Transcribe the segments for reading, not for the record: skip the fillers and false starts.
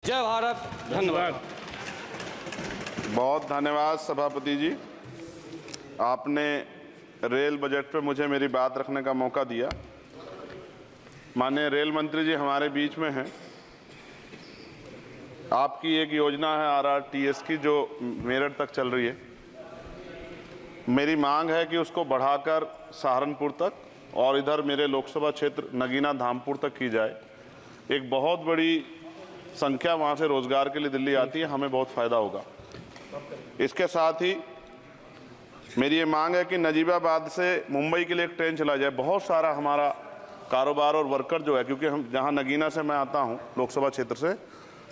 जय भारत। धन्यवाद। बहुत धन्यवाद सभापति जी, आपने रेल बजट पे मुझे मेरी बात रखने का मौका दिया। माननीय रेल मंत्री जी हमारे बीच में हैं। आपकी एक योजना है RRTS की जो मेरठ तक चल रही है। मेरी मांग है कि उसको बढ़ाकर सहारनपुर तक और इधर मेरे लोकसभा क्षेत्र नगीना धामपुर तक की जाए। एक बहुत बड़ी संख्या वहाँ से रोजगार के लिए दिल्ली आती है, हमें बहुत फायदा होगा। इसके साथ ही मेरी ये मांग है कि नजीबाबाद से मुंबई के लिए एक ट्रेन चला जाए। बहुत सारा हमारा कारोबार और वर्कर जो है, क्योंकि हम जहाँ नगीना से मैं आता हूँ लोकसभा क्षेत्र से,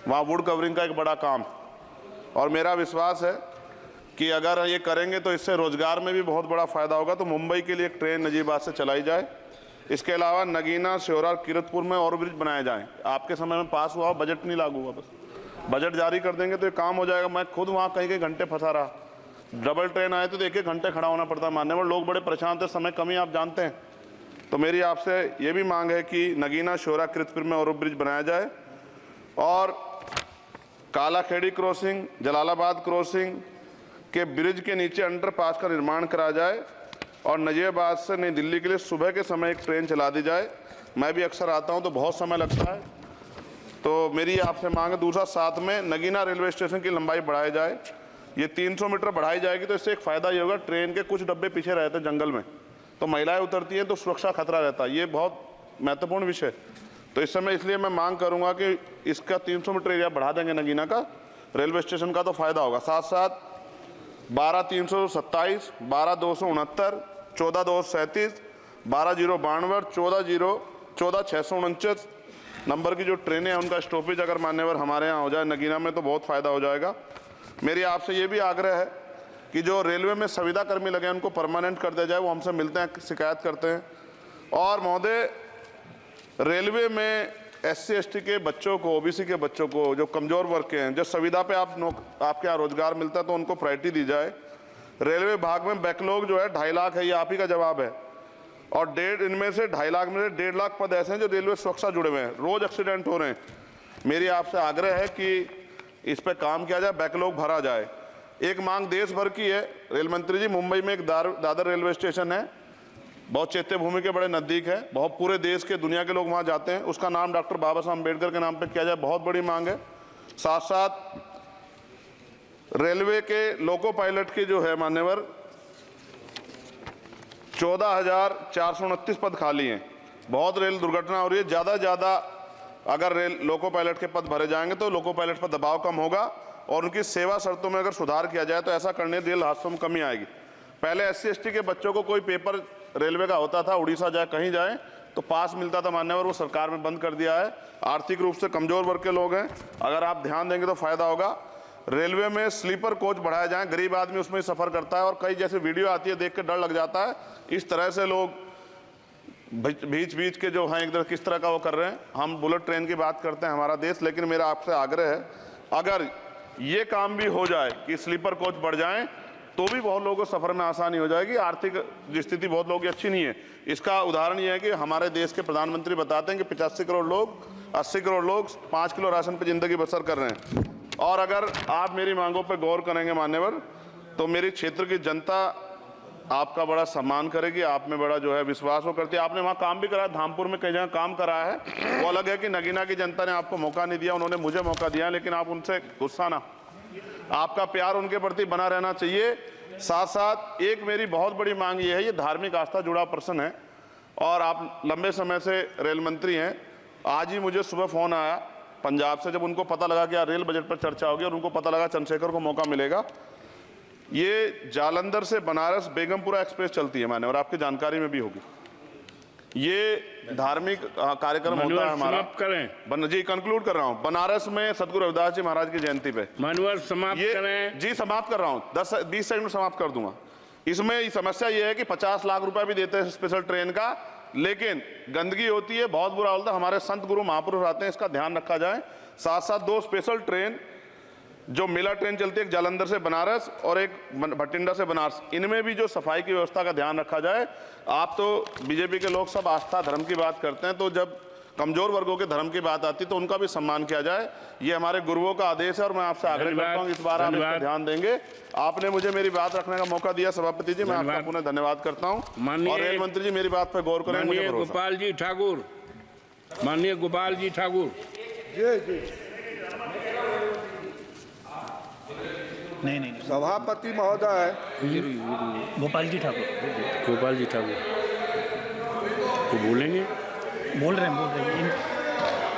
वहाँ वुड कवरिंग का एक बड़ा काम, और मेरा विश्वास है कि अगर ये करेंगे तो इससे रोजगार में भी बहुत बड़ा फायदा होगा। तो मुंबई के लिए एक ट्रेन नजीबाबाद से चलाई जाए। इसके अलावा नगीना, श्योरा, किरतपुर में और ब्रिज बनाए जाएं। आपके समय में पास हुआ, बजट नहीं लागू हुआ, बस बजट जारी कर देंगे तो ये काम हो जाएगा। मैं खुद वहाँ कई घंटे फंसा रहा, डबल ट्रेन आए तो 1-1 घंटे खड़ा होना पड़ता। मानने में लोग बड़े परेशान थे, समय कमी आप जानते हैं। तो मेरी आपसे ये भी मांग है कि नगीना, श्योरा, किरतपुर में और ब्रिज बनाया जाए और कालाखेड़ी क्रॉसिंग, जलालाबाद क्रॉसिंग के ब्रिज के नीचे अंडरपास का निर्माण करा जाए और नजीबाबाद से नई दिल्ली के लिए सुबह के समय एक ट्रेन चला दी जाए। मैं भी अक्सर आता हूं तो बहुत समय लगता है, तो मेरी आपसे मांग है। दूसरा, साथ में नगीना रेलवे स्टेशन की लंबाई बढ़ाई जाए। ये 300 मीटर बढ़ाई जाएगी तो इससे एक फ़ायदा ये होगा, ट्रेन के कुछ डब्बे पीछे रहते हैं जंगल में, तो महिलाएं उतरती हैं तो सुरक्षा खतरा रहता है। ये बहुत महत्वपूर्ण विषय। तो इस समय इसलिए मैं मांग करूँगा कि इसका 300 मीटर एरिया बढ़ा देंगे नगीना का रेलवे स्टेशन का, तो फ़ायदा होगा। साथ साथ 12-327, 12-269, 14-237, 12-092, 14-649 नंबर की जो ट्रेनें हैं उनका स्टॉपेज अगर मान्यवर हमारे यहाँ हो जाए नगीना में तो बहुत फ़ायदा हो जाएगा। मेरी आपसे ये भी आग्रह है कि जो रेलवे में संविदा कर्मी लगे हैं उनको परमानेंट कर दिया जाए। वो हमसे मिलते हैं, शिकायत करते हैं। और महोदय, रेलवे में SC/ST के बच्चों को, OBC के बच्चों को, जो कमज़ोर वर्ग के हैं, जो संविदा पे आपके यहाँ रोजगार मिलता है तो उनको प्रायोरिटी दी जाए। रेलवे विभाग में बैकलॉग जो है 2.5 लाख है, ये आप ही का जवाब है। और इनमें से 2.5 लाख में से 1.5 लाख पद ऐसे हैं जो रेलवे सुरक्षा जुड़े हुए हैं, रोज एक्सीडेंट हो रहे हैं। मेरी आपसे आग्रह है कि इस पर काम किया जाए, बैकलॉग भरा जाए। एक मांग देश भर की है रेल मंत्री जी, मुंबई में एक दादर रेलवे स्टेशन है, बहुत चैत्य भूमि के बड़े नज़दीक है, बहुत पूरे देश के, दुनिया के लोग वहाँ जाते हैं। उसका नाम डॉक्टर बाबा साहब अम्बेडकर के नाम पे किया जाए, बहुत बड़ी मांग है। साथ साथ रेलवे के लोको पायलट के जो है मान्यवर 14,429 पद खाली हैं। बहुत रेल दुर्घटना हो रही है, ज़्यादा से ज़्यादा अगर रेल लोको पायलट के पद भरे जाएंगे तो लोको पायलट पर दबाव कम होगा और उनकी सेवा शर्तों में अगर सुधार किया जाए तो ऐसा करने रेल हादसों में कमी आएगी। पहले SC/ST के बच्चों को कोई पेपर रेलवे का होता था, उड़ीसा जाए कहीं जाए तो पास मिलता था मान्यवर, वो सरकार में बंद कर दिया है। आर्थिक रूप से कमजोर वर्ग के लोग हैं, अगर आप ध्यान देंगे तो फायदा होगा। रेलवे में स्लीपर कोच बढ़ाया जाए, गरीब आदमी उसमें सफर करता है और कई जैसे वीडियो आती है देख के डर लग जाता है। इस तरह से लोग बीच के जो हैं इधर किस तरह का वो कर रहे हैं। हम बुलेट ट्रेन की बात करते हैं हमारा देश, लेकिन मेरा आपसे आग्रह है अगर ये काम भी हो जाए कि स्लीपर कोच बढ़ जाएं तो भी बहुत लोगों को सफर में आसानी हो जाएगी। आर्थिक स्थिति बहुत लोगों की अच्छी नहीं है। इसका उदाहरण ये है कि हमारे देश के प्रधानमंत्री बताते हैं कि 85 करोड़ लोग, 80 करोड़ लोग 5 किलो राशन पर जिंदगी बसर कर रहे हैं। और अगर आप मेरी मांगों पर गौर करेंगे मान्यवर, तो मेरी क्षेत्र की जनता आपका बड़ा सम्मान करेगी, आप में बड़ा जो है विश्वास वो करती है। आपने वहाँ काम भी करा है, धामपुर में कई जगह काम करा है, वो अलग है कि नगीना की जनता ने आपको मौका नहीं दिया, उन्होंने मुझे मौका दिया, लेकिन आप उनसे गुस्सा ना, आपका प्यार उनके प्रति बना रहना चाहिए। साथ साथ एक मेरी बहुत बड़ी मांग ये है, ये धार्मिक आस्था जुड़ा प्रश्न है और आप लंबे समय से रेल मंत्री हैं। आज ही मुझे सुबह फ़ोन आया पंजाब से, जब उनको पता लगा कि रेल बजट पर चर्चा होगी और उनको पता लगा चंद्रशेखर को मौका मिलेगा। ये जालंधर से बनारस बेगमपुरा एक्सप्रेस चलती है माने, और आपकी जानकारी में भी होगी। ये धार्मिक कार्यक्रम होता है हमारा। करें जी, कंक्लूड कर रहा हूँ। बनारस में सदगुरु रविदास जी महाराज की जयंती पे मानवर समाप्त करें जी। समाप्त कर रहा हूँ, 10-20 सेकंड में समाप्त कर दूंगा। इसमें समस्या ये है कि 50 लाख रुपया भी देते हैं स्पेशल ट्रेन का, लेकिन गंदगी होती है, बहुत बुरा होता है। हमारे संत गुरु महापुरुष आते हैं, इसका ध्यान रखा जाए। साथ साथ 2 स्पेशल ट्रेन जो मेला ट्रेन चलती है, एक जालंधर से बनारस और एक भटिंडा से बनारस, इनमें भी जो सफाई की व्यवस्था का ध्यान रखा जाए। आप तो बीजेपी के लोग सब आस्था धर्म की बात करते हैं, तो जब कमजोर वर्गों के धर्म की बात आती है तो उनका भी सम्मान किया जाए। ये हमारे गुरुओं का आदेश है और मैं आपसे आग्रह करता हूँ इस बार आप इस पर ध्यान देंगे। आपने मुझे मेरी बात रखने का मौका दिया सभापति जी, मैं आपका पुनः धन्यवाद करता हूँ। और रेल मंत्री जी मेरी बात पर गौर करें, मुझे भरोसा। गोपाल जी ठाकुर, माननीय गोपाल जी ठाकुर। नहीं सभापति महोदय, गोपाल जी ठाकुर वो बोलेंगे, बोल रहे हैं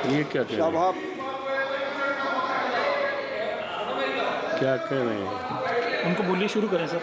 ये क्या कह रहे हैं? क्या कह रहे हैं? उनको बोलिए, शुरू करें सर।